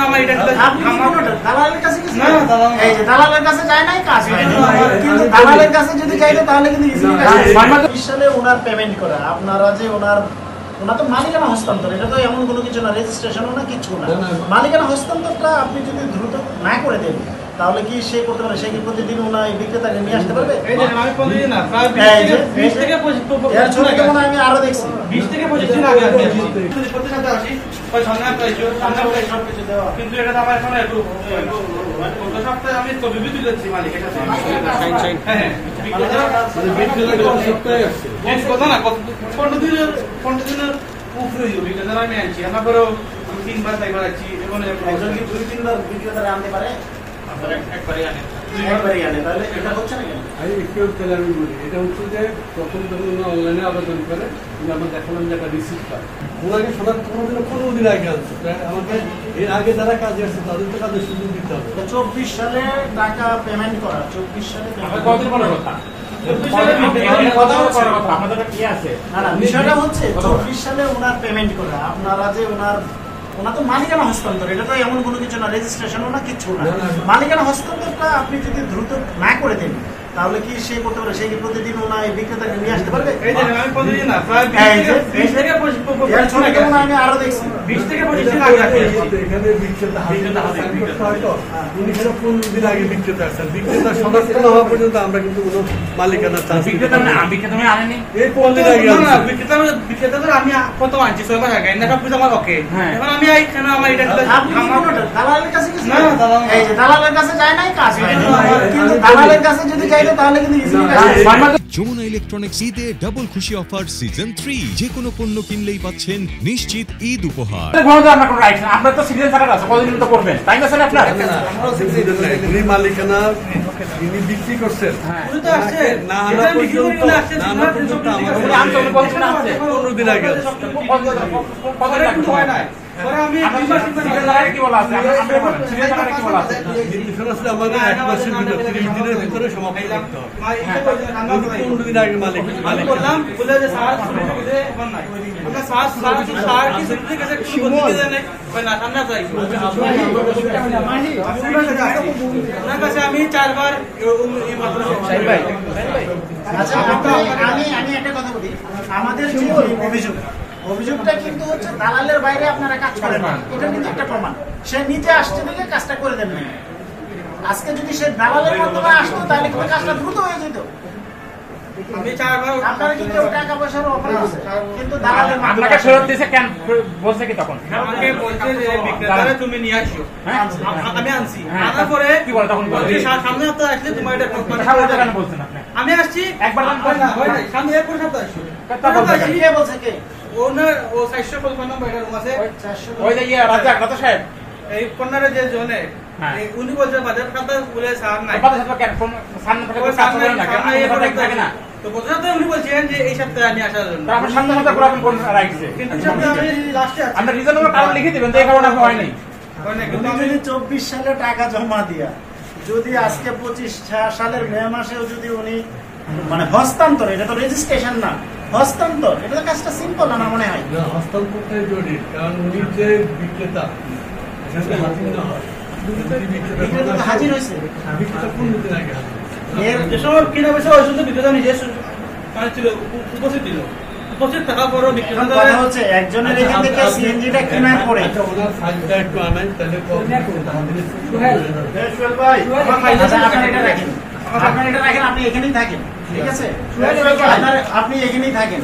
আমার এটা দালালের কাছে কিছু না, এই যে দালালের কাছে যায় নাই কাজ হয় না, কিন্তু দালালের কাছে যদি যাইতো তাহলে কিন্তু ইজিলি কাজ হয়। 20 সালে ওনার পেমেন্ট করা, আপনারা যে ওনার তো মালিকানা হস্তান্তর, এটা তো এমন কোনো কিছু না, রেজিস্ট্রেশনও না, কিছু না। মালিকানা হস্তান্তরটা আপনি যদি দ্রুত না করে দেন তাহলে কি সে করতে পারে? সে কি প্রতিদিন ওনার বিক্রেতাকে নিয়ে আসতে পারবে? এই যে আমি প্রতিদিন না, প্রায় 20 থেকে 25 এর ছোট যেমন আমি আরো দেখছি 20 থেকে 25 দিন আগে আমি আসি, প্রতি সপ্তাহে আসি, ওই সন্ধ্যা পাইছো সব কিছু দেওয়া, কিন্তু এটা তো আমার এখন একটু গত সপ্তাহে আমি তো বিবি তুলেছি মালিকের কাছে। হ্যাঁ বিক্রেতা সপ্তাহে আসছে, বেশ কথা না, 15 দিনের উপরে বিক্রেতা আমি আনছি, আমার পরেও আমি 3বার 4বার আছি, এবং একজন কি 2-3 বার বিক্রেতারা আনতে পারে? একবারই আনে, তাহলে এটা হচ্ছে না কেন? আমি বলি এটা হচ্ছে যে প্রথম যখন অনলাইনে আবেদন করে আমরা দেখালাম যে একটা রিসিপ্ট পায়, ওনাকে সদার 15 দিন আগে আনছে, আমাকে এর আগে যারা কাজে আসছে তাদের তো কাজের সুযোগ দিতে হবে। 24 সালে টাকা পেমেন্ট করা, 24 সালে কতদিন পরে কথা বিষয়টা হচ্ছে 24 সালে ওনার পেমেন্ট করা, আপনারা যে ওনার তো মালিকানা হস্তান্তর, এটা তো এমন কোনো কিছু না, রেজিস্ট্রেশনও না, কিছু না। মালিকানা হস্তান্তরটা আপনি যদি দ্রুত না করে দেন তাহলে কি সে করতে পারে? সে কি প্রতিদিন ওনার বিক্রেতাকে নিয়ে আসতে পারবে? এই যে আমি প্রতিদিন না, প্রায় 20 থেকে 25 যেমন আমি আরো দেখছি 20 থেকে 25 দিন আগে আসি, এখানে বিক্রেতা উনি এখানে 15 দিন আগে বিক্রেতা আসছেন, বিক্রেতা শনাক্ত না হওয়া পর্যন্ত আমরা কিন্তু কোনো মালিকানা বিক্রেতা আনেনি, এই 15 দিন আগে বিক্রেতা তো আমি কত আনছি 6 মাস আগে, না সব কিছু আমার ওকে। এখন আমি এইখানে আমার এটা দালালের কাছে কিছু না, এই যে দালালের কাছে যায় নাই কাজ হয় না, কিন্তু দালালের কাছে যদি যাইতো তাহলে কিন্তু ইজিলি কাজ হয়। যমুনা ইলেকট্রনিক্স ঈদে ডাবল খুশি অফার সিজন 3, যে কোনো পণ্য কিনলেই পাচ্ছেন নিশ্চিত ঈদ উপহার। আপনার তো সিজন ছাড়া আছে, কতদিন তো করবেন, তাই না স্যার? আপনার উনি মালিকানা তিনি বিক্রি করছেন, উনি তো আসছেন না আনা পর্যন্ত আমার 15 দিন আগে হয় নাই। আমি কি বলা আছে, কি বলা আছে, আমাদের 1 মাসের ভিতরে 30 দিনের ভিতরে সমাপ্ত করতে হবে। 15 দিন আগে মালিক বললাম বলে যে স্যার এখন নাই, আমরা স্যার কি সত্যি কাছে কি বলতে জানে না, সামনে যাই আপনার কাছে আমি 4বার এই মাত্র ভাই। আচ্ছা আমি একটা কথা বলি, আমাদের যে অভিযোগটা কিন্তু হচ্ছে দালালের বাইরে আপনারা কাজ করেন না, এটা কিন্তু একটা প্রমাণ। সে নিজে আসছে দেখে কাজটা করে দেন না। আজকে যদি সে দালালের মাধ্যমে আসতো তাহলে কিন্তু কাজটা দ্রুত হয়ে যেত। আমি 4বার আপনারা কিন্তু টাকা পয়সার অফার আছে, কিন্তু দালালের আপনাকে ফেরত দিয়েছে কেন বলছে কি তখন? আমাকে বলছে যে বিক্রেতারে তুমি নিয়ে আসো, আমি আনছি, আনার পরে কি বলে তখন? বলছে সামনে সপ্তাহে আসলে তোমার এটা কেন বলছেন আপনি? আমি আসছি একবার হয় নাই, সামনে এরপর সপ্তাহে আসছি, কে বলছে? কে ওনার ও 455 নম্বর এটা রুম আছে, ওই যে রাজা সাহেব এই কর্নারে যে জোনে উনি বলছে বাজার খাতা বলে স্যার নাই, সামনে থাকে না, তো গত সপ্তাহে উনি বলছেন যে এই সপ্তাহে আমি আসার জন্য, আপনার সামনে পুরাতন কোন রাইটছে, কিন্তু সপ্তাহে আমি লাস্টে আছি, আমরা রিজনেবল কারণ লিখে দিবেন, তো এই কারণে হয়নি। কিন্তু আমি 24 সালে টাকা জমা দিয়া যদি আজকে 25 সালের মে মাসেও যদি উনি মানে হস্তান্তর, এটা তো রেজিস্ট্রেশন না, হস্তান্তর, এটা তো কাজটা সিম্পল না মনে হয়? হস্তান্তরটাই জটিল, কারণ উনি যে বিক্রেতা সেটা হাজির না হয়, বিক্রেতা হাজির হয়েছে, বিক্রেতা 15 দিন আগে এর যেসব কিনা পয়সা ওই শুধু বিক্রেতা নিজে মানে ছিল উপস্থিত ছিল, উপস্থিত থাকার পরও বিক্রেতা কথা হচ্ছে একজনের এখান থেকে সিএনজিটা কেনার পরে ওনার ফাইলটা একটু আনাই তাহলে আপনার এটা রাখেন, আপনি এখানেই থাকেন, ঠিক আছে? আপনি এখানেই থাকেন।